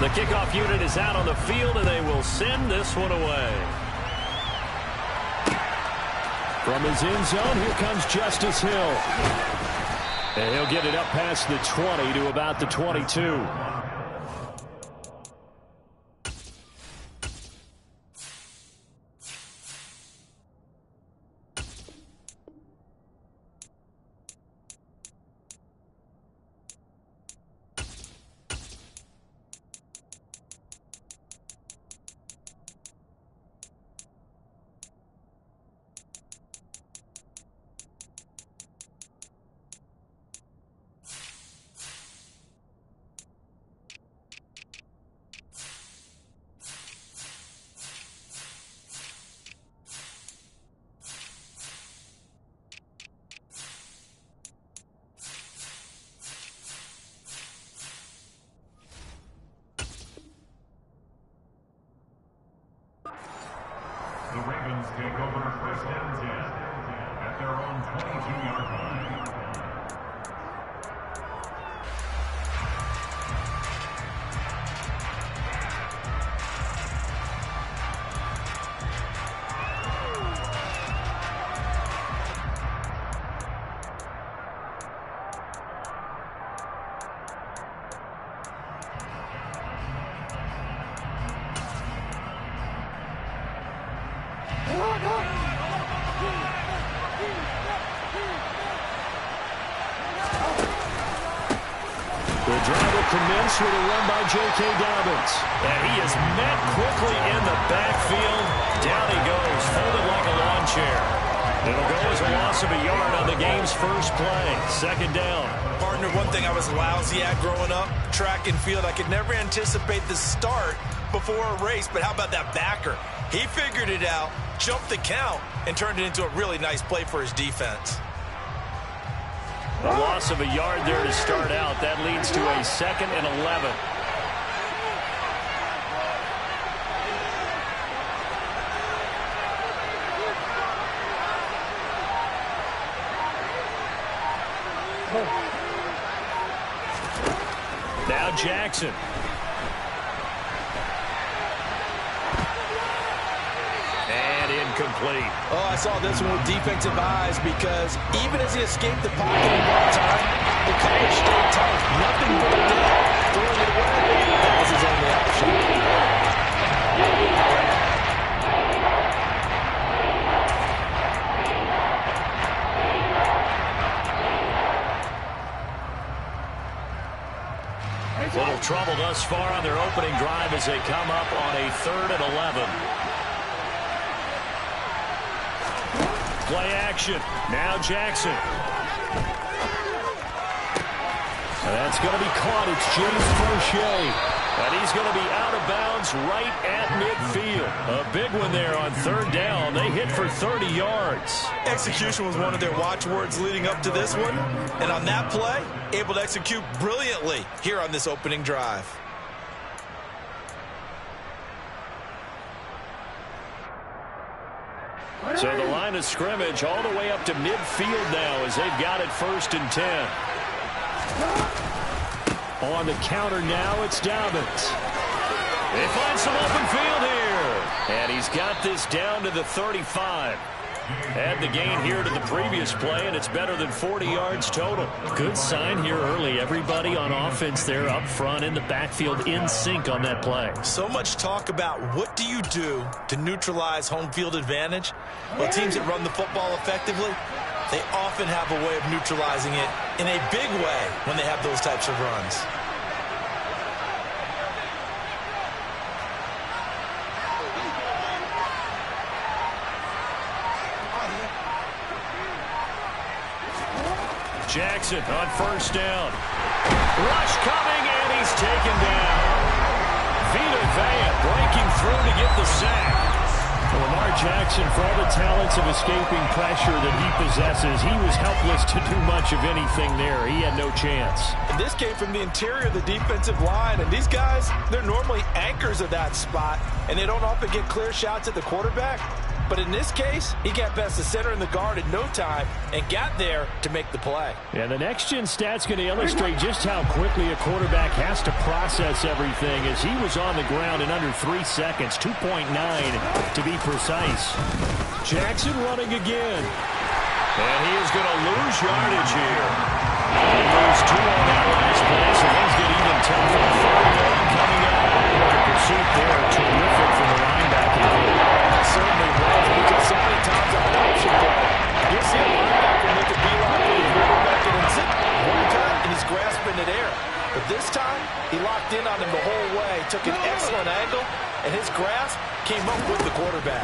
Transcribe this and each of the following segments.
The kickoff unit is out on the field, and they will send this one away. From his end zone, here comes Justice Hill. And he'll get it up past the 20 to about the 22. The Ravens take over first and 10 at their own 22-yard line. The drive will commence with a run by J.K. Dobbins. And he is met quickly in the backfield. Down he goes, folded like a lawn chair. It'll go as a loss of a yard on the game's first play. Second down. Partner, one thing I was lousy at growing up, track and field. I could never anticipate the start before a race, but how about that backer? He figured it out, jumped the count, and turned it into a really nice play for his defense. A loss of a yard there to start out. That leads to a 2nd and 11. Now Jackson. And incomplete. Oh, I saw this one with defensive eyes because even as he escaped the pocket in one time, the coverage stayed tight. Nothing but a dead. Throwing it away. That was his only option. Little trouble thus far on their opening drive as they come up on a 3rd and 11. Play action. Now Jackson. And that's going to be caught. It's James Prochet. And he's going to be out of bounds right at midfield. A big one there on 3rd down. They hit for 30 yards. Execution was one of their watchwords leading up to this one. And on that play, able to execute brilliantly here on this opening drive. So the line of scrimmage all the way up to midfield now as they've got it 1st and 10. On the counter now, it's Dobbins. They find some open field here. And he's got this down to the 35. Add the gain here to the previous play, and it's better than 40 yards total. Good sign here early. Everybody on offense there up front in the backfield in sync on that play. So much talk about what do you do to neutralize home field advantage? Well, teams that run the football effectively, they often have a way of neutralizing it in a big way when they have those types of runs. Jackson on 1st down. Rush coming, and he's taken down. Vita Vea breaking through to get the sack. Lamar Jackson, for all the talents of escaping pressure that he possesses, he was helpless to do much of anything there. He had no chance. And this came from the interior of the defensive line, and these guys, they're normally anchors of that spot, and they don't often get clear shots at the quarterback. But in this case, he got past the center and the guard in no time and got there to make the play. And the next-gen stat's going to illustrate just how quickly a quarterback has to process everything, as he was on the ground in under 3 seconds, 2.9 to be precise. Jackson running again. And he is going to lose yardage here. He lose 2 on that last play, so things get even tougher. Third down coming up. The pursuit there, terrific from the linebacking here. That certainly was, because so many times on an option play, you'll see a linebacker make a beeline for the quarterback and zip one cut, and he's grasping it air. But this time, he locked in on him the whole way, took an excellent angle, and his grasp came up with the quarterback.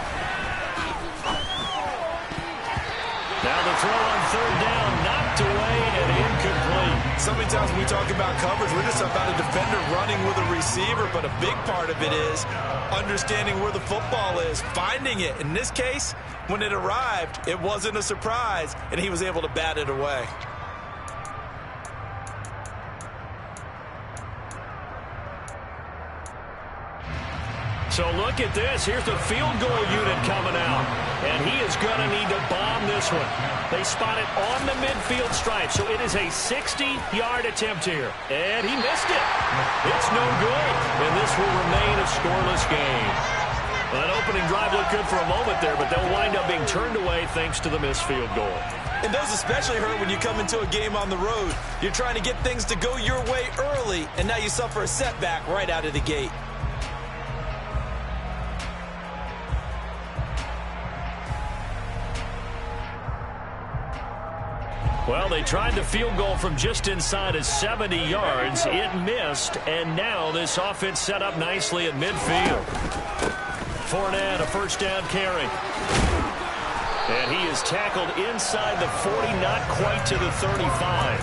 Now the throw on third down, knocked away and incomplete. So many times when we talk about coverage, we're just about a defender running with a receiver, but a big part of it is understanding where the football is, finding it. In this case, when it arrived, it wasn't a surprise, and he was able to bat it away. So look at this. Here's the field goal unit coming out. And he is going to need to bomb this one. They spot it on the midfield stripe. So it is a 60-yard attempt here. And he missed it. It's no good. And this will remain a scoreless game. Well, that opening drive looked good for a moment there, but they'll wind up being turned away thanks to the missed field goal. And those especially hurt when you come into a game on the road. You're trying to get things to go your way early, and now you suffer a setback right out of the gate. Well, they tried the field goal from just inside of 70 yards. It missed, and now this offense set up nicely at midfield. Fournette, a first down carry. And he is tackled inside the 40, not quite to the 35.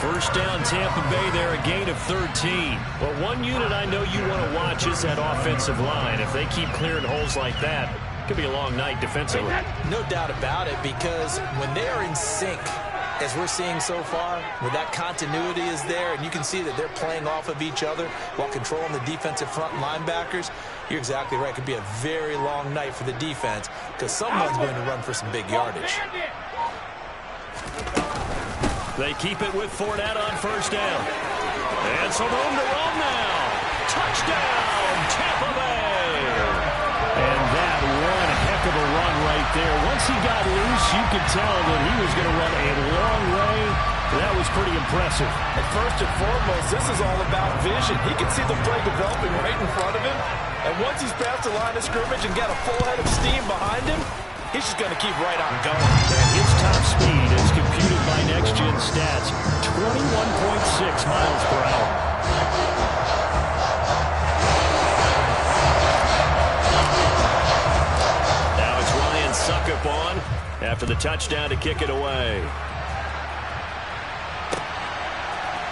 First down, Tampa Bay there, a gain of 13. Well, one unit I know you want to watch is that offensive line. If they keep clearing holes like that, it could be a long night defensively. No doubt about it, because when they are in sync, as we're seeing so far, where that continuity is there, and you can see that they're playing off of each other while controlling the defensive front linebackers, you're exactly right. It could be a very long night for the defense because someone's going to run for some big yardage. They keep it with Fournette on first down. And some room to run now. Touchdown, Tampa Bay. And that one heck of a run right there. Once he got loose, you could tell that he was going to run a long way. That was pretty impressive. And first and foremost, this is all about vision. He can see the play developing right in front of him. And once he's past the line of scrimmage and got a full head of steam behind him, he's just going to keep right on going. And his top speed is computed by Next Gen Stats, 21.6 miles per hour. Now it's Ryan Suckup on after the touchdown to kick it away.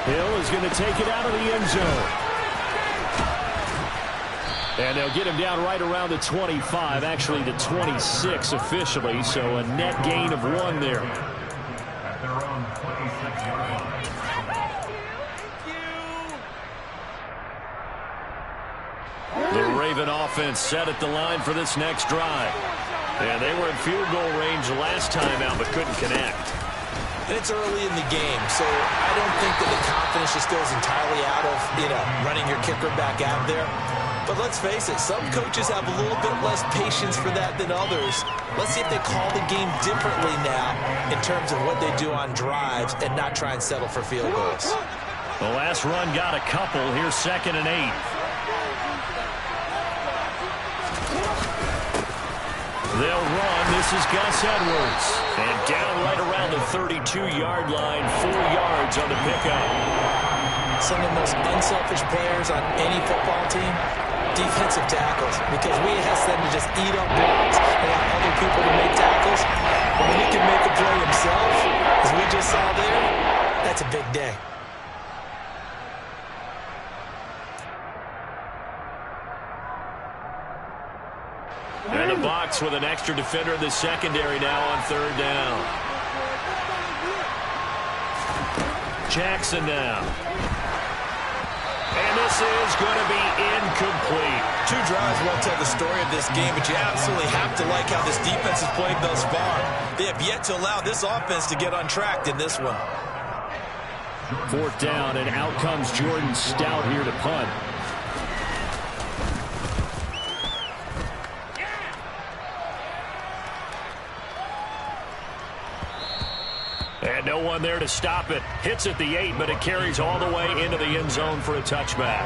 Hill is going to take it out of the end zone. And they'll get him down right around the 25, actually the 26 officially, so a net gain of 1 there. At their own 26-yard line. The Raven offense set at the line for this next drive. And they were in field goal range last time out, but couldn't connect. And it's early in the game, so I don't think that the confidence just goes entirely out of, running your kicker back out there. But let's face it, some coaches have a little bit less patience for that than others. Let's see if they call the game differently now in terms of what they do on drives and not try and settle for field goals. The last run got a couple. Here's 2nd and 8. They'll run. This is Gus Edwards. And down right around the 32-yard line, 4 yards on the pickup. Some of the most unselfish players on any football team, defensive tackles, because we ask them to just eat up blocks and allow other people to make tackles. But when he can make a play himself, as we just saw there, that's a big day. And the box with an extra defender in the secondary now on 3rd down. Jackson now. And this is going to be incomplete. 2 drives won't tell the story of this game, but you absolutely have to like how this defense has played thus far. They have yet to allow this offense to get untracked in this one. 4th down, and out comes Jordan Stout here to punt. And no one there to stop it. Hits at the 8, but it carries all the way into the end zone for a touchback.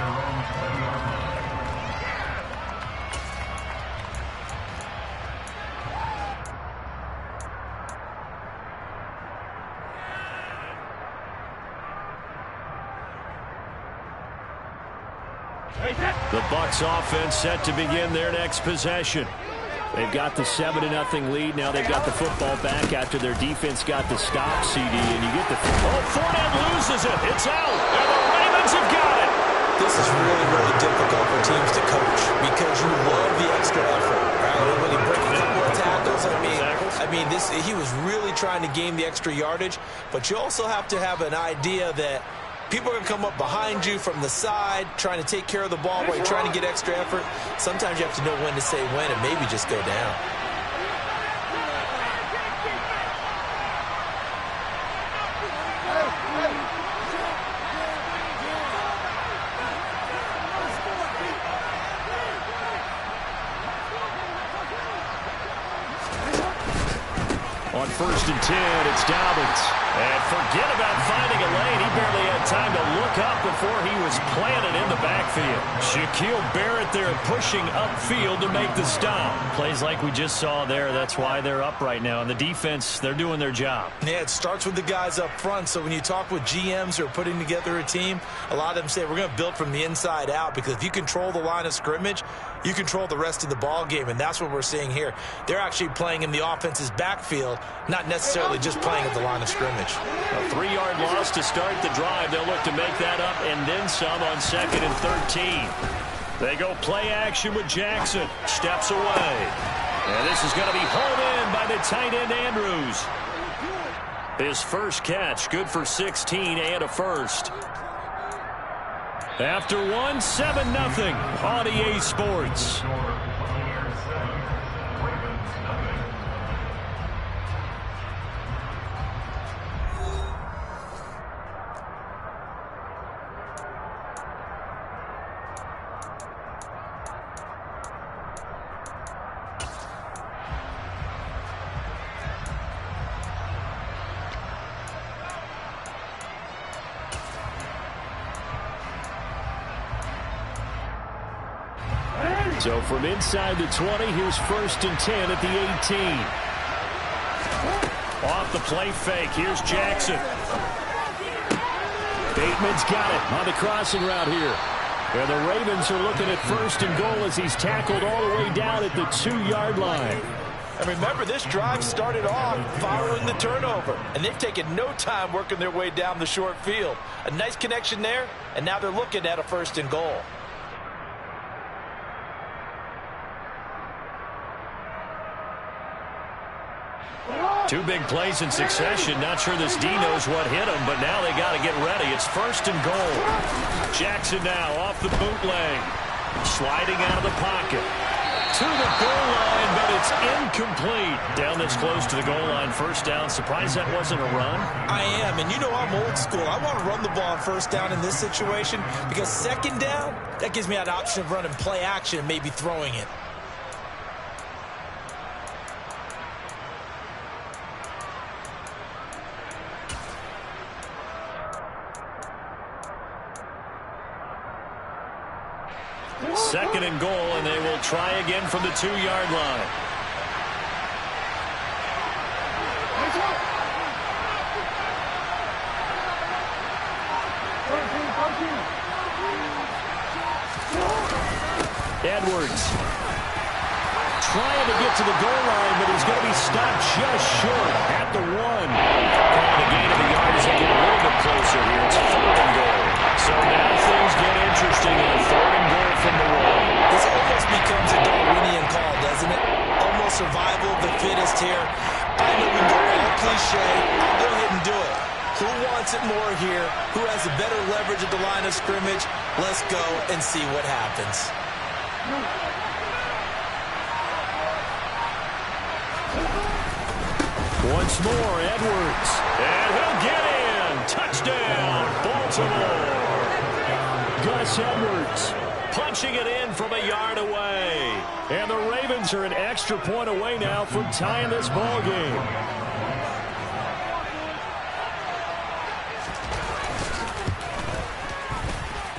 The Bucs offense set to begin their next possession. They've got the 7-0 lead. Now they've got the football back after their defense got the stop, CD, and you get the... Oh, Fournette loses it. It's out, and the Ravens have got it. This is really, really difficult for teams to coach because you love the extra effort, right? When he breaks a couple of tackles, he was really trying to gain the extra yardage, but you also have to have an idea that people are going to come up behind you from the side, trying to take care of the ball while you're trying to get extra effort. Sometimes you have to know when to say when and maybe just go down. On 1st and 10, it's Dobbins. And forget about finding a lane. He barely had time to look up before he was planted in the backfield. Shaquille Barrett there pushing upfield to make the stop. Plays like we just saw there. That's why they're up right now. And the defense, they're doing their job. Yeah, it starts with the guys up front. So when you talk with GMs who are putting together a team, a lot of them say we're going to build from the inside out, because if you control the line of scrimmage, you control the rest of the ball game, and that's what we're seeing here. They're actually playing in the offense's backfield, not necessarily just playing at the line of scrimmage. A 3-yard loss to start the drive. They'll look to make that up and then some on 2nd and 13. They go play action with Jackson. Steps away. And this is going to be hauled in by the tight end Andrews. His first catch, good for 16 and a first. After 7-0 on EA Sports. So from inside the 20, here's 1st and 10 at the 18. Off the play fake, here's Jackson. Bateman's got it on the crossing route here. And the Ravens are looking at 1st and goal as he's tackled all the way down at the 2-yard line. And remember, this drive started off following the turnover, and they've taken no time working their way down the short field. A nice connection there, and now they're looking at a 1st and goal. Two big plays in succession. Not sure this D knows what hit him, but now they got to get ready. It's 1st and goal. Jackson now off the bootleg. Sliding out of the pocket. To the goal line, but it's incomplete. Down this close to the goal line. 1st down. Surprised that wasn't a run? I am, and you know I'm old school. I want to run the ball on 1st down in this situation because 2nd down, that gives me an option of running play action and maybe throwing it. Second and goal, and they will try again from the 2-yard line. Edwards trying to get to the goal line, but he's going to be stopped just short at the 1. Calling a gain of a yard as they get a little bit closer here. It's 3rd and goal. So now things get interesting in a 3rd and goal from the 1. This almost becomes a Darwinian call, doesn't it? Almost survival of the fittest here. I know we go all cliche. I'll go ahead and do it. Who wants it more here? Who has a better leverage at the line of scrimmage? Let's go and see what happens. Once more, Edwards. And he'll get in. Touchdown, Baltimore. Gus Edwards punching it in from a yard away. And the Ravens are an extra point away now from tying this ball game.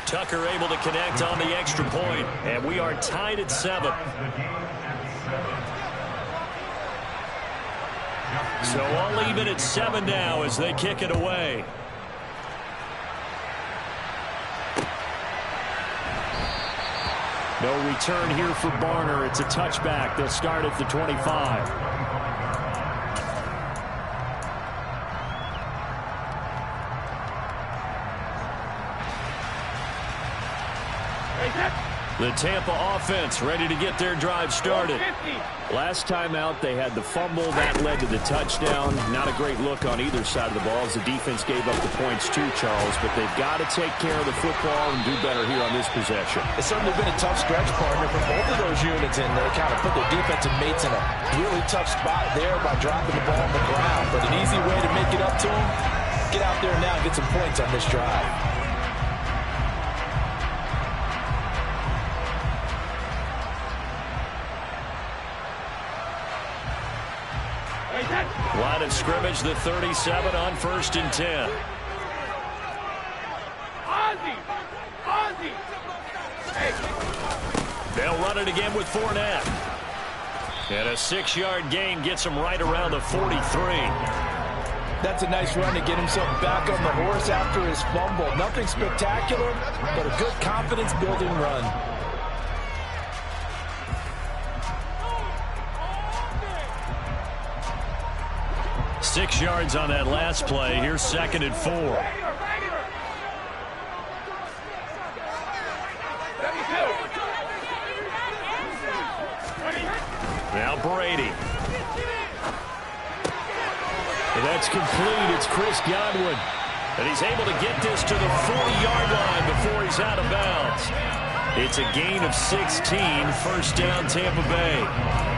Tucker able to connect on the extra point, and we are tied at 7. So all even at 7 now as they kick it away. No return here for Barner. It's a touchback. They'll start at the 25. The Tampa offense ready to get their drive started. Last time out, they had the fumble. That led to the touchdown. Not a great look on either side of the ball as the defense gave up the points too, Charles. But they've got to take care of the football and do better here on this possession. It's certainly been a tough stretch, partner, for both of those units, and they kind of put their defensive mates in a really tough spot there by dropping the ball on the ground. But an easy way to make it up to them, get out there now and get some points on this drive. Line of scrimmage, the 37 on 1st and 10. They'll run it again with Fournette. And a 6-yard gain gets him right around the 43. That's a nice run to get himself back on the horse after his fumble. Nothing spectacular, but a good confidence-building run. Six yards on that last play. Here's 2nd and 4. Now Brady. That's complete. It's Chris Godwin. And he's able to get this to the 40-yard line before he's out of bounds. It's a gain of 16, 1st down Tampa Bay.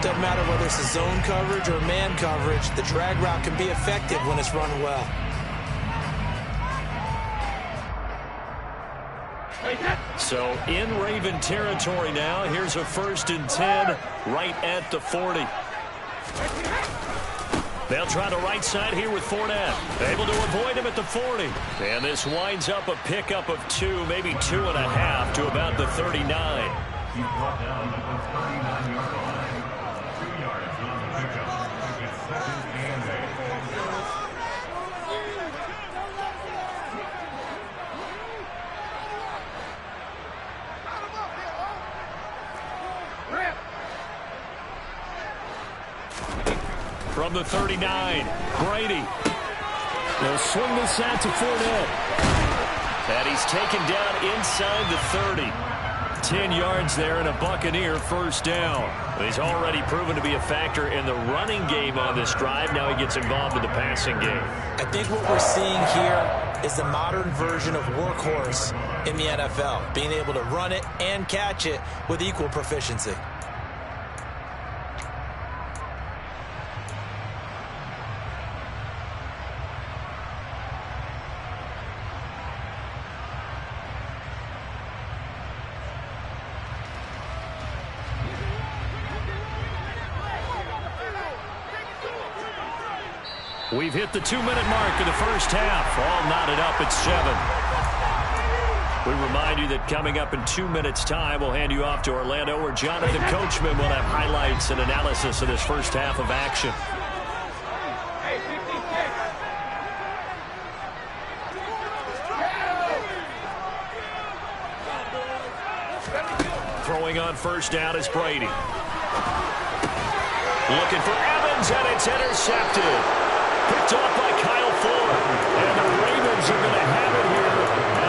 Doesn't matter whether it's a zone coverage or man coverage, the drag route can be effective when it's run well. So in Raven territory now, here's a 1st and 10 right at the 40. They'll try the right side here with Fournette. Able to avoid him at the 40. And this winds up a pickup of 2, maybe 2.5 to about the 39. He's brought down at the 39-yard line. 2 yards on the pickup. It's 2nd and 8. From the 39, Brady. They'll swing this out to Fournette. And he's taken down inside the 30. 10 yards there and a Buccaneer 1st down. He's already proven to be a factor in the running game on this drive. Now he gets involved in the passing game. I think what we're seeing here is the modern version of workhorse in the NFL, being able to run it and catch it with equal proficiency. We've hit the 2-minute mark of the 1st half. All knotted up at 7. We remind you that coming up in 2 minutes' time, we'll hand you off to Orlando, where Jonathan Coachman will have highlights and analysis of this 1st half of action. Throwing on 1st down is Brady. Looking for Evans, and it's intercepted. Picked off by Kyle Fuller. And the Ravens are going to have it here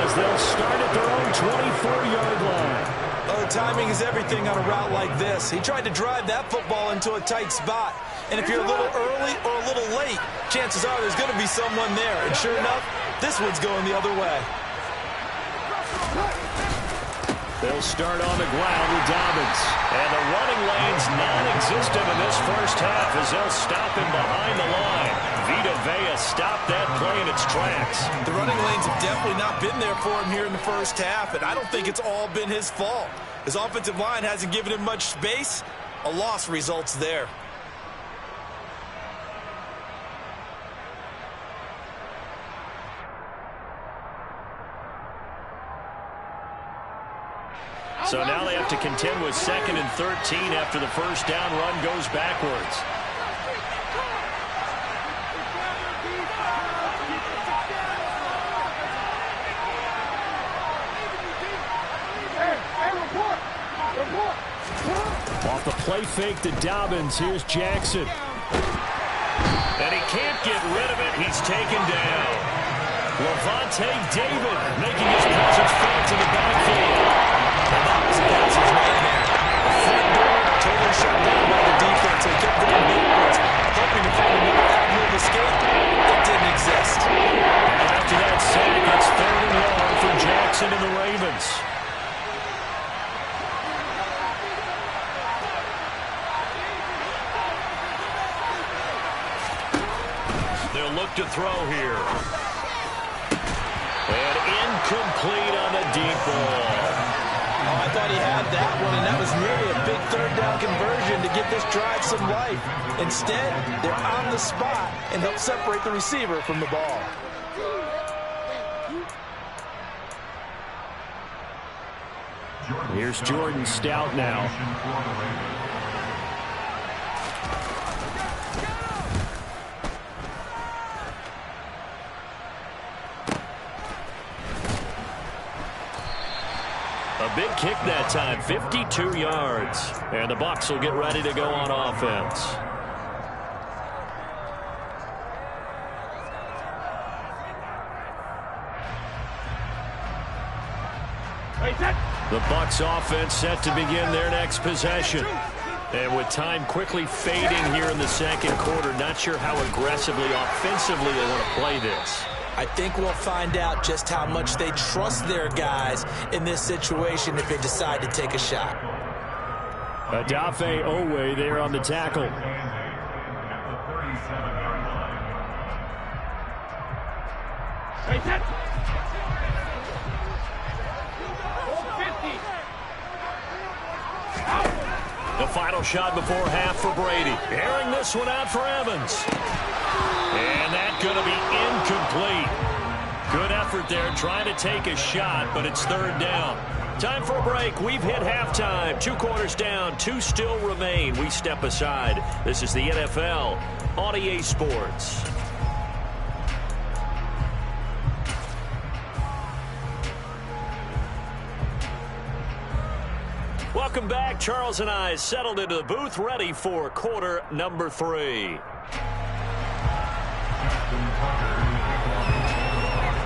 as they'll start at their own 24-yard line. Other timing is everything on a route like this. He tried to drive that football into a tight spot. And if you're a little early or a little late, chances are there's going to be someone there. And sure enough, this one's going the other way. They'll start on the ground with Dobbins. And the running lane's non-existent in this first half as they'll stop him behind the line. Vita Vea stopped that play in its tracks. The running lanes have definitely not been there for him here in the first half, and I don't think it's all been his fault. His offensive line hasn't given him much space. A loss results there. So now they have to contend with 2nd and 13 after the first down run goes backwards. Off the play fake to Dobbins, here's Jackson. And he can't get rid of it. He's taken down. Levante David making his presence felt in the backfield. That was a passage right there. A front door totally shut down by the defense. They kept going backwards, hoping to find another avenue of escape. It didn't exist. And after that sack, it's 3rd and long for Jackson and the Ravens. They'll look to throw here. And incomplete on the deep ball. Oh, I thought he had that one, and that was nearly a big 3rd down conversion to give this drive some life. Instead, they're on the spot and help separate the receiver from the ball. Here's Jordan Stout now. A big kick that time, 52 yards. And the Bucs will get ready to go on offense. The Bucs offense set to begin their next possession. And with time quickly fading here in the second quarter, not sure how aggressively, offensively they want to play this. I think we'll find out just how much they trust their guys in this situation if they decide to take a shot. Adafe Owe there on the tackle. At the 37-yard line. The final shot before half for Brady. Airing this one out for Evans. And that's going to be incomplete. Good effort there trying to take a shot, but it's 3rd down. Time for a break. We've hit halftime. 2 quarters down. 2 still remain. We step aside. This is the NFL on EA Sports. Welcome back. Charles and I settled into the booth, ready for quarter number 3.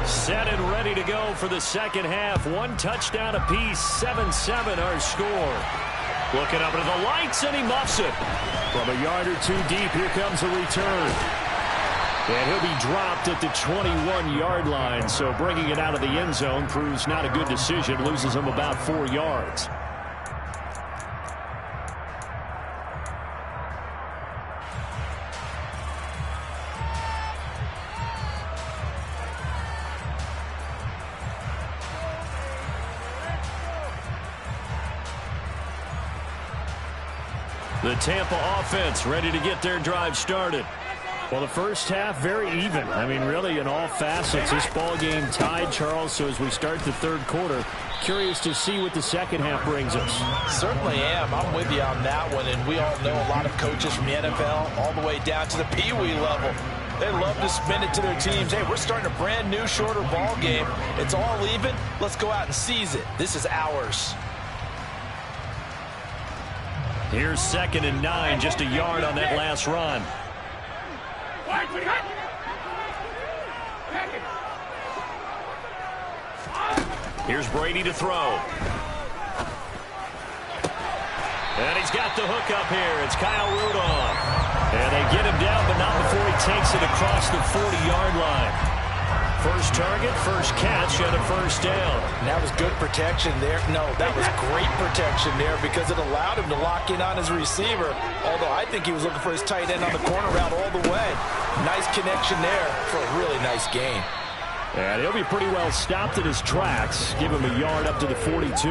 Set and ready to go for the second half. 1 touchdown apiece, 7-7 our score. Looking up into the lights, and he muffs it. From a yard or 2 deep, here comes a return. And he'll be dropped at the 21-yard line, so bringing it out of the end zone proves not a good decision. Loses him about 4 yards. The Tampa offense ready to get their drive started. Well, the first half very even. I mean, really in all facets. This ball game tied, Charles. So as we start the 3rd quarter, curious to see what the second half brings us. Certainly am. I'm with you on that one. And we all know a lot of coaches from the NFL all the way down to the Pee Wee level. They love to spin it to their teams. Hey, we're starting a brand new, shorter ball game. It's all even. Let's go out and seize it. This is ours. Here's 2nd and 9, just a yard on that last run. Here's Brady to throw. And he's got the hook up here. It's Kyle Rudolph. And they get him down, but not before he takes it across the 40-yard line. First target, first catch, and a first down. And that was good protection there. No, that was great protection there because it allowed him to lock in on his receiver. Although I think he was looking for his tight end on the corner route all the way. Nice connection there for a really nice gain. And he'll be pretty well stopped in his tracks. Give him a yard up to the 42.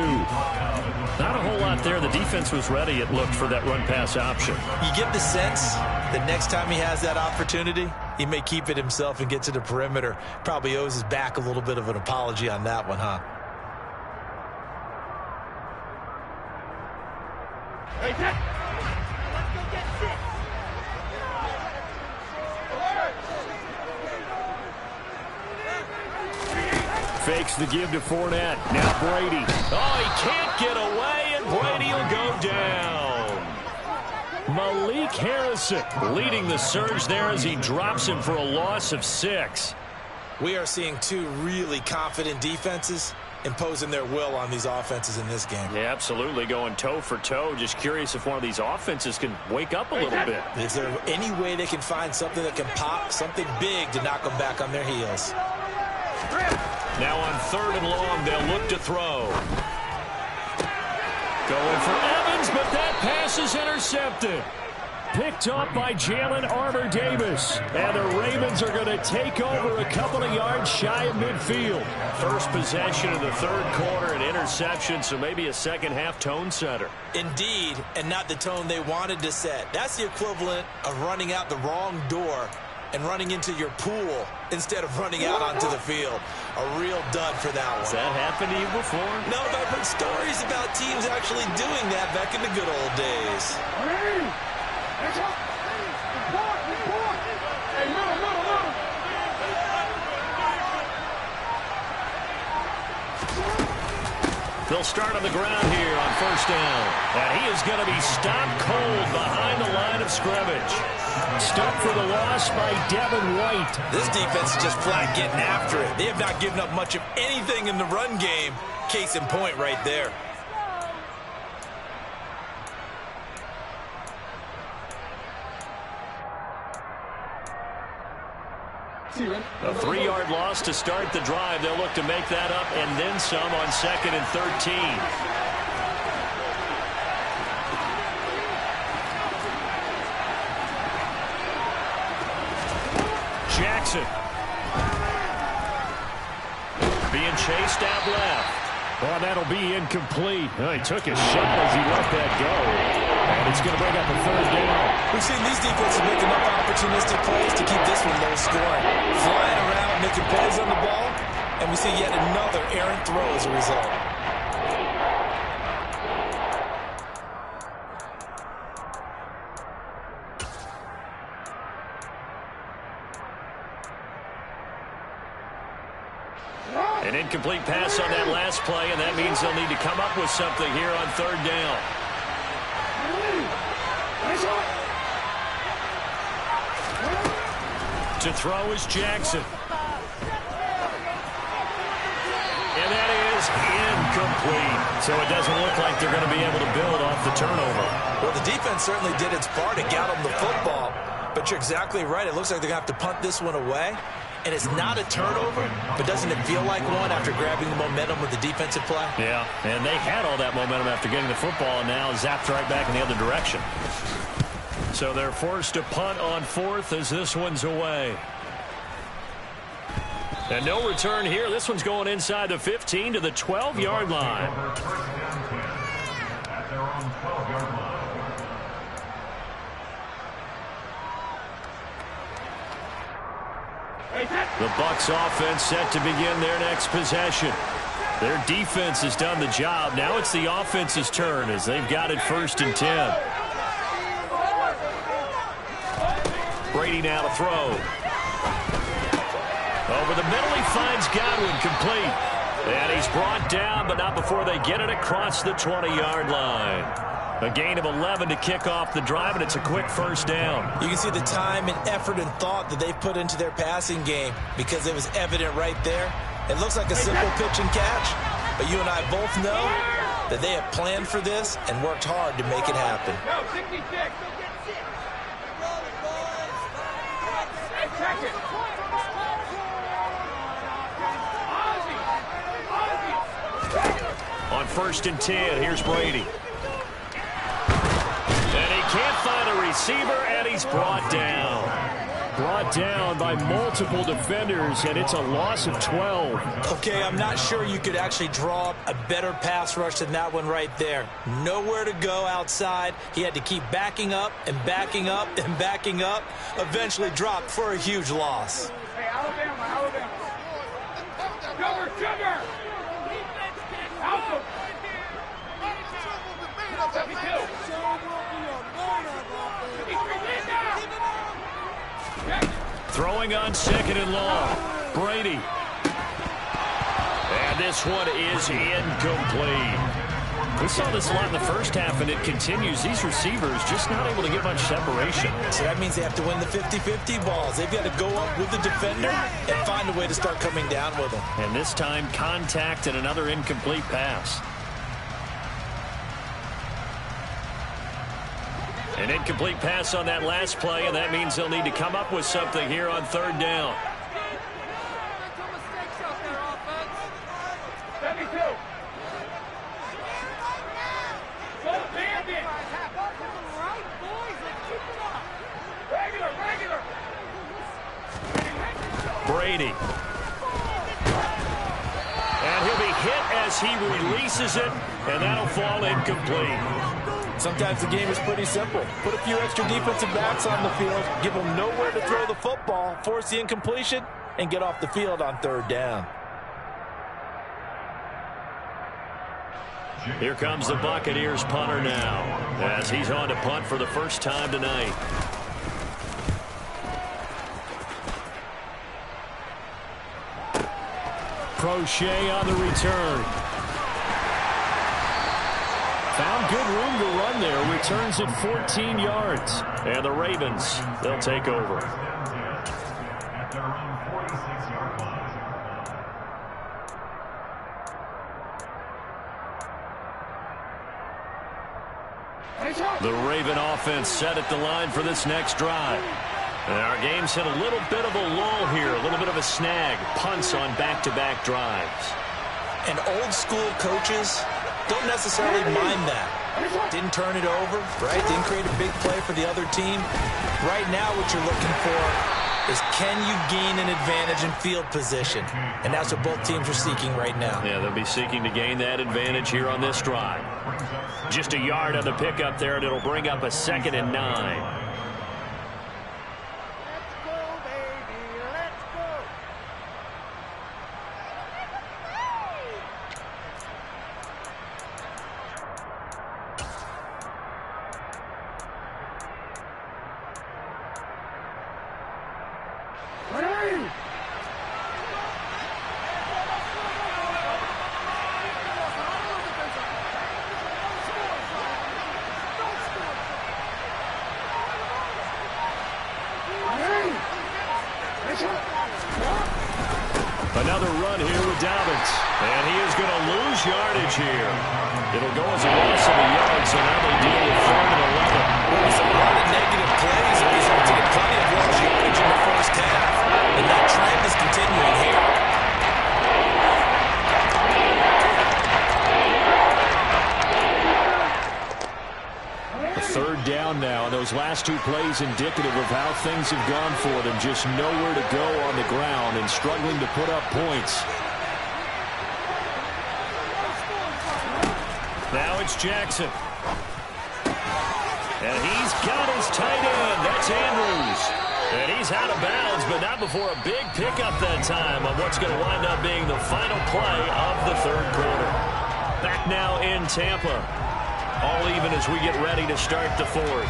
Not a whole lot there. The defense was ready, it looked, for that run-pass option. You get the sense that next time he has that opportunity, he may keep it himself and get to the perimeter. Probably owes his back a little bit of an apology on that one, huh? Hey, let's go get six. Fakes the give to Fournette. Now Brady. Oh, he can't get away, and Brady will go down. Malik Harrison leading the surge there as he drops him for a loss of 6. We are seeing two really confident defenses imposing their will on these offenses in this game. Yeah, absolutely, going toe for toe. Just curious if one of these offenses can wake up a little bit. Is there any way they can find something that can pop, something big to knock them back on their heels? Now on 3rd and long, they'll look to throw. Going for Evans, but that pass is intercepted. Picked up by Jalen Armour-Davis. And the Ravens are going to take over a couple of yards shy of midfield. First possession of the 3rd quarter, an interception, so maybe a second-half tone setter. Indeed, and not the tone they wanted to set. That's the equivalent of running out the wrong door and running into your pool instead of running out onto the field. A real dud for that one. Has that happened to you before? No, but I've heard stories about teams actually doing that back in the good old days. They'll start on the ground here on 1st down. And he is going to be stopped cold behind the line of scrimmage. Stopped for the loss by Devin White. This defense is just flat getting after it. They have not given up much of anything in the run game. Case in point right there. A 3-yard loss to start the drive. They'll look to make that up and then some on 2nd and 13. Jackson. Being chased out left. Well, that'll be incomplete. Oh, he took a shot as he let that go. And it's going to bring up a 3rd down. We've seen these defenses make enough opportunistic plays to keep this one low scoring. Flying around, making plays on the ball, and we see yet another errant throw as a result. An incomplete pass on that last play, and that means they'll need to come up with something here on 3rd down. To throw is Jackson. And that is incomplete. So it doesn't look like they're going to be able to build off the turnover. Well, the defense certainly did its part to get them the football. But you're exactly right. It looks like they're going to have to punt this one away. And it's not a turnover, but doesn't it feel like one after grabbing the momentum with the defensive play? Yeah, and they had all that momentum after getting the football, and now zapped right back in the other direction. So they're forced to punt on 4th as this one's away. And no return here. This one's going inside the 15 to the 12-yard line. At their own 12-yard line. The Bucs offense set to begin their next possession. Their defense has done the job. Now it's the offense's turn as they've got it 1st and 10. Brady now to throw. Over the middle, he finds Godwin, complete. And he's brought down, but not before they get it across the 20-yard line. A gain of 11 to kick off the drive, and it's a quick 1st down. You can see the time and effort and thought that they've put into their passing game because it was evident right there. It looks like a simple pitch and catch, but you and I both know that they have planned for this and worked hard to make it happen. Go, 66. Hey, check it. On 1st and 10, here's Brady. And he can't find a receiver, and he's brought down. Brought down by multiple defenders, and it's a loss of 12. Okay, I'm not sure you could actually draw up a better pass rush than that one right there. Nowhere to go outside. He had to keep backing up and backing up and backing up. Eventually dropped for a huge loss. Hey, Alabama. Sugar. Alpha. 72. Throwing on 2nd and long. Brady. And this one is incomplete. We saw this a lot in the first half, and it continues. These receivers just not able to get much separation. So that means they have to win the 50-50 balls. They've got to go up with the defender and find a way to start coming down with them. And this time, contact and another incomplete pass. An incomplete pass on that last play, and that means they'll need to come up with something here on 3rd down. 72. Regular. Brady. And he'll be hit as he releases it, and that'll fall incomplete. Sometimes the game is pretty simple. Put a few extra defensive backs on the field, give them nowhere to throw the football, force the incompletion, and get off the field on 3rd down. Here comes the Buccaneers punter now, as he's on to punt for the first time tonight. Crochet on the return. Found good room to run there. Returns at 14 yards. And the Ravens, they'll take over. At their own 46-yard line. The Raven offense set at the line for this next drive. And our game's hit a little bit of a lull here, a little bit of a snag. Punts on back-to-back drives. And old school coaches don't necessarily mind that. Didn't turn it over, right? Didn't create a big play for the other team. Right now what you're looking for is, can you gain an advantage in field position? And that's what both teams are seeking right now. Yeah, they'll be seeking to gain that advantage here on this drive. Just a yard on the pickup there, and it'll bring up a 2nd and 9. Another run here with Dobbins. And he is going to lose yardage here. It'll go as a loss of a yard, so now they deal with 3rd and 11. There's a lot of negative plays that resulted in plenty of lost yardage in the first half. And that trend is continuing here. A 3rd down now, and those last 2 plays indicative of how things have gone for them. Just nowhere to go on the ground and struggling to put up points. Now it's Jackson. And he's got his tight end. That's Andrews. And he's out of bounds, but not before a big pickup that time on what's going to wind up being the final play of the 3rd quarter. Back now in Tampa. All even as we get ready to start the 4th.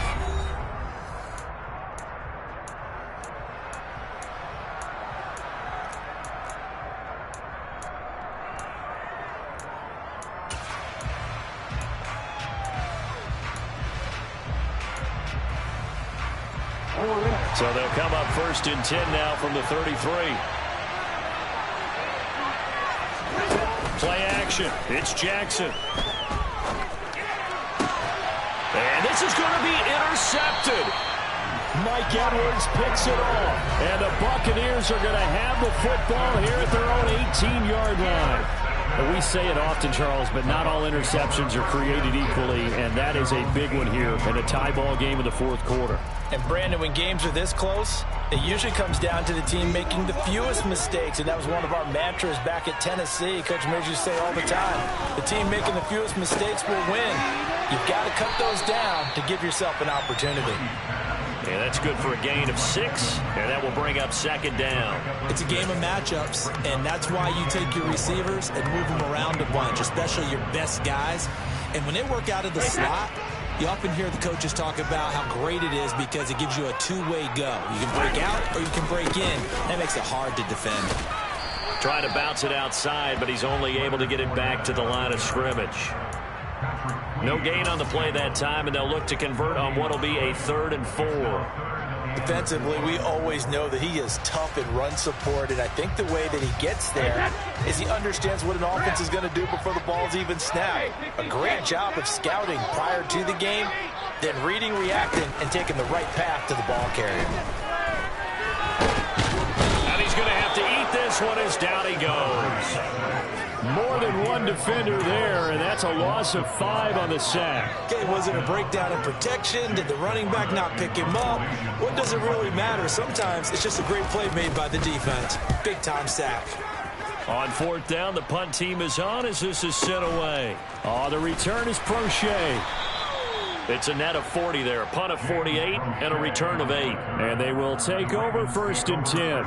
So they'll come up 1st and 10 now from the 33. Play action. It's Jackson. And this is going to be intercepted. Mike Edwards picks it off. And the Buccaneers are going to have the football here at their own 18-yard line. And we say it often, Charles, but not all interceptions are created equally, and that is a big one here in a tie ball game in the fourth quarter. And, Brandon, when games are this close, it usually comes down to the team making the fewest mistakes, and that was one of our mantras back at Tennessee. Coach Mears used to say all the time, the team making the fewest mistakes will win. You've got to cut those down to give yourself an opportunity. And that's good for a gain of 6, and that will bring up second down. It's a game of matchups, and that's why you take your receivers and move them around a bunch, especially your best guys. And when they work out of the slot, you often hear the coaches talk about how great it is because it gives you a two-way go. You can break out or you can break in. That makes it hard to defend. Trying to bounce it outside, but he's only able to get it back to the line of scrimmage. No gain on the play that time, and they'll look to convert on what will be a 3rd and 4. Defensively, we always know that he is tough in run support, and I think the way that he gets there is he understands what an offense is going to do before the ball's even snapped. A great job of scouting prior to the game, then reading, reacting, and taking the right path to the ball carrier. And he's going to have to eat this one as down he goes. More than one defender there, and that's a loss of 5 on the sack. Okay, was it a breakdown in protection? Did the running back not pick him up? What does it really matter? Sometimes it's just a great play made by the defense. Big-time sack. On 4th down, the punt team is on as this is sent away. Oh, the return is Prochet. It's a net of 40 there, a punt of 48, and a return of 8. And they will take over 1st and 10.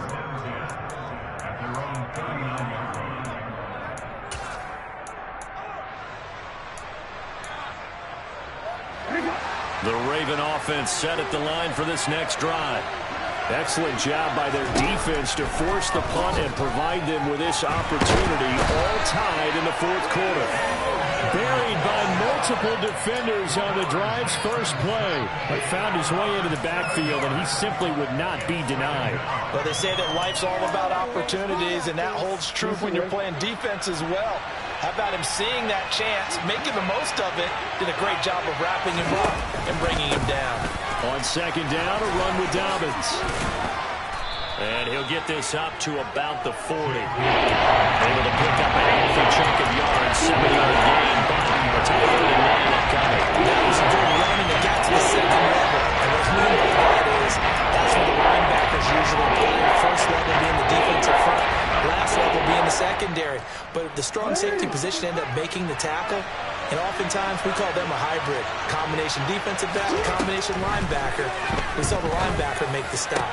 The Raven offense set at the line for this next drive. Excellent job by their defense to force the punt and provide them with this opportunity, all tied in the fourth quarter. Buried by multiple defenders on the drive's first play, but found his way into the backfield, and he simply would not be denied. Well, they say that life's all about opportunities, and that holds true when you're playing defense as well. How about him seeing that chance, making the most of it, did a great job of wrapping him up and bringing him down. On 2nd down, a run with Dobbins. And he'll get this up to about the 40. Able to pick up a healthy chunk of yards, 7-yard gain, but a tight 3rd and 9 upcoming. That was a good run, and it got to the 2nd level. And what's meant by that is that's where the linebackers usually play. First level being the defensive front, last level being the secondary. But the strong safety position ended up making the tackle. And oftentimes we call them a hybrid. Combination defensive back, combination linebacker. We saw the linebacker make the stop.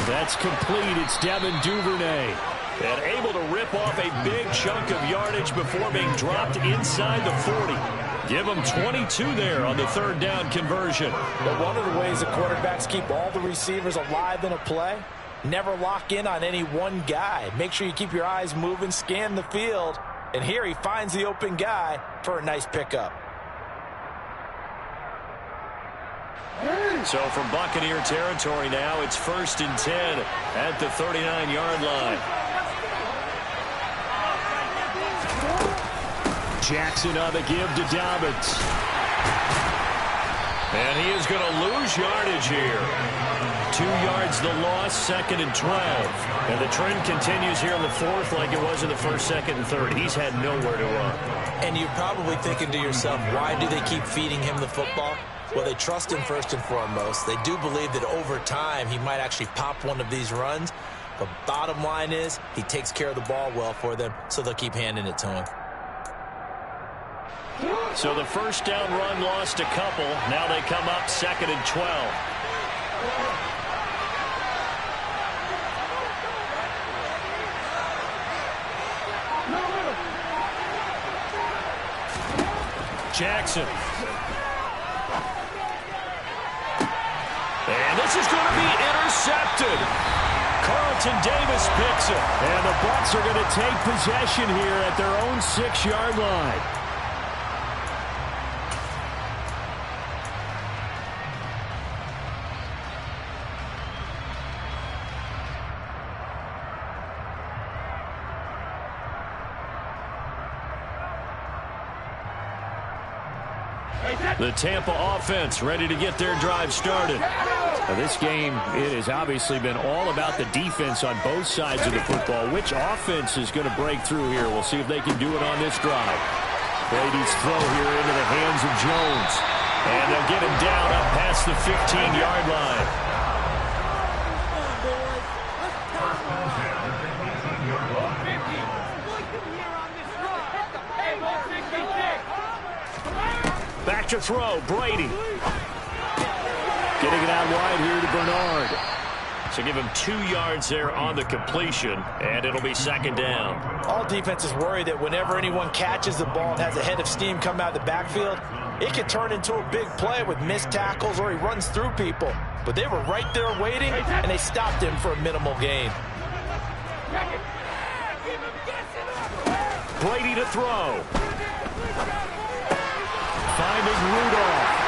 That's complete. It's Devin Duvernay. And able to rip off a big chunk of yardage before being dropped inside the 40. Give them 22 there on the 3rd down conversion. But one of the ways the quarterbacks keep all the receivers alive in a play, never lock in on any one guy. Make sure you keep your eyes moving, scan the field. And here he finds the open guy for a nice pickup. So from Buccaneer territory now, it's 1st and 10 at the 39-yard line. Jackson on the give to Dobbins. And he is going to lose yardage here. 2 yards the loss, 2nd and 12. And the trend continues here in the 4th like it was in the 1st, 2nd, and 3rd. He's had nowhere to run. And you're probably thinking to yourself, why do they keep feeding him the football? Well, they trust him first and foremost. They do believe that over time he might actually pop one of these runs. But bottom line is he takes care of the ball well for them, so they'll keep handing it to him. So the 1st down run lost a couple. Now they come up 2nd and 12. Jackson. And this is going to be intercepted. Carlton Davis picks it. And the Bucs are going to take possession here at their own 6-yard line. The Tampa offense ready to get their drive started. Now this game, it has obviously been all about the defense on both sides of the football. Which offense is going to break through here? We'll see if they can do it on this drive. Brady's throw here into the hands of Jones. And they'll get him down up past the 15-yard line. Back to throw, Brady. Getting it out wide here to Bernard. So give him 2 yards there on the completion, and it'll be second down. All defenses worry that whenever anyone catches the ball and has a head of steam come out of the backfield, it can turn into a big play with missed tackles or he runs through people. But they were right there waiting, and they stopped him for a minimal gain. Brady to throw. Finding Rudolph.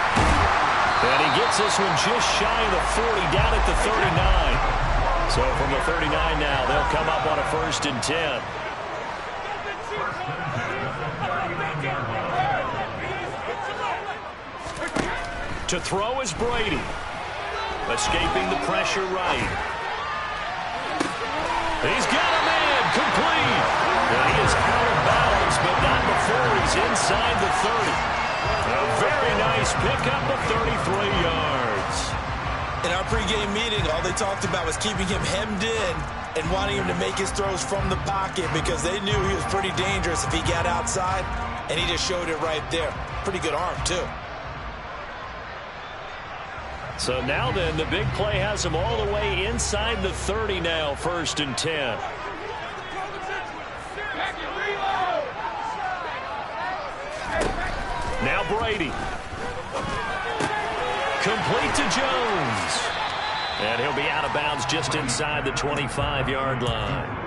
And he gets this one just shy of the 40, down at the 39. So from the 39 now, they'll come up on a 1st and 10. To throw is Brady. Escaping the pressure right. He's got a man, complete. And he is out of bounds, but not before he's inside the 30. A very nice pickup of 33 yards. In our pregame meeting, all they talked about was keeping him hemmed in and wanting him to make his throws from the pocket because they knew he was pretty dangerous if he got outside, and he just showed it right there. Pretty good arm, too. So now then, the big play has him all the way inside the 30 now, 1st and 10. Now Brady. Complete to Jones. And he'll be out of bounds just inside the 25-yard line.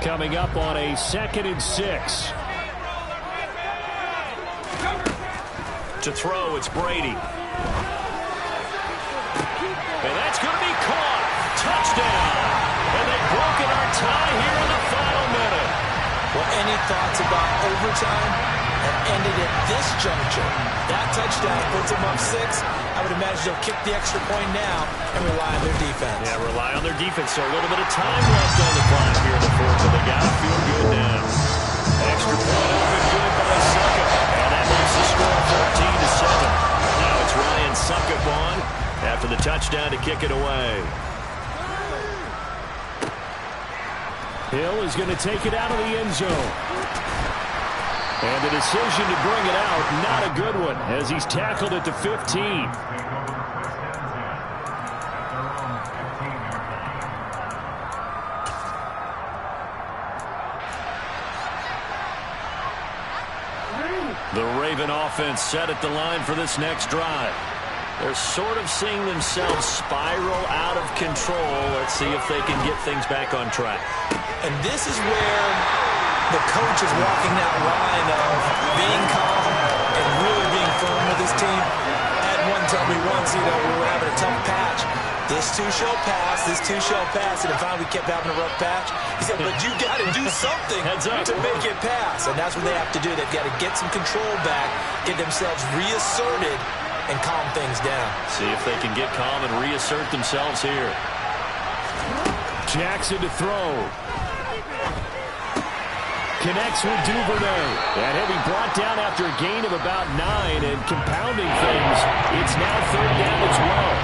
Coming up on a 2nd and 6. To throw, it's Brady. And that's going to be caught. Touchdown. And they've broken our tie here in the final minute. Well, any thoughts about overtime have ended at this juncture. That touchdown puts them up 6. I would imagine they'll kick the extra point now and rely on their defense. Yeah, rely on their defense. So a little bit of time left on the clock here in the 4th, but they got to feel good now. Extra point up and good by Succop. And that makes the score 14-7. Now it's Ryan Succop on after the touchdown to kick it away. Hill is going to take it out of the end zone. And the decision to bring it out, not a good one, as he's tackled at the 15. The Raven offense set at the line for this next drive. They're sort of seeing themselves spiral out of control. Let's see if they can get things back on track. And this is where the coach is walking that line of being calm and really being firm with his team. Had one tell me once, we were having a tough patch. This too shall pass, this too shall pass. And finally we kept having a rough patch. He said, but you got to do something to make it pass. And that's what they have to do. They've got to get some control back, get themselves reasserted, and calm things down. See if they can get calm and reassert themselves here. Jackson to throw. Connects with Duvernay. And he'll be brought down after a gain of about 9 and compounding things. It's now 3rd down as well.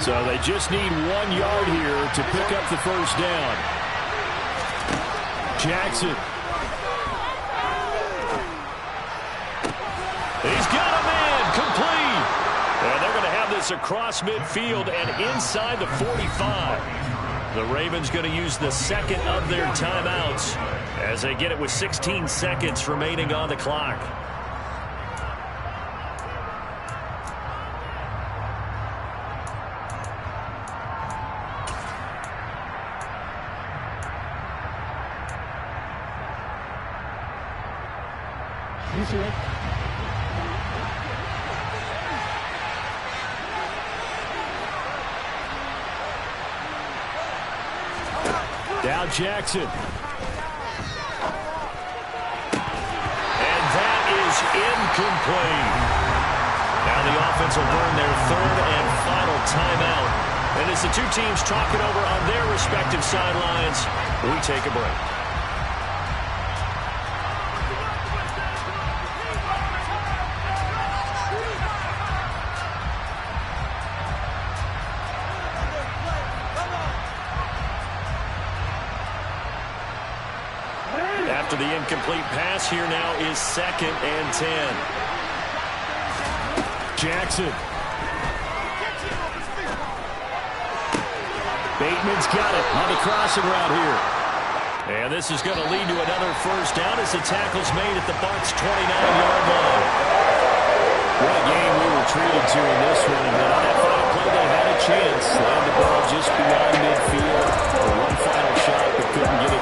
So they just need 1 yard here to pick up the 1st down. Jackson. He's got a man, complete. And they're going to have this across midfield and inside the 45. The Ravens going to use the 2nd of their timeouts as they get it with 16 seconds remaining on the clock. Now Jackson. And that is incomplete. Now the offense will burn their third and final timeout. And as the two teams talk it over on their respective sidelines, we take a break. After the incomplete pass, here now is 2nd and 10. Jackson. Bateman's got it on the crossing route here. And this is going to lead to another first down as the tackle's made at the Bucs' 29-yard line. What a game we were treated to in this one. And on that final play, they had a chance. They had the ball just beyond midfield for one final shot, but couldn't get it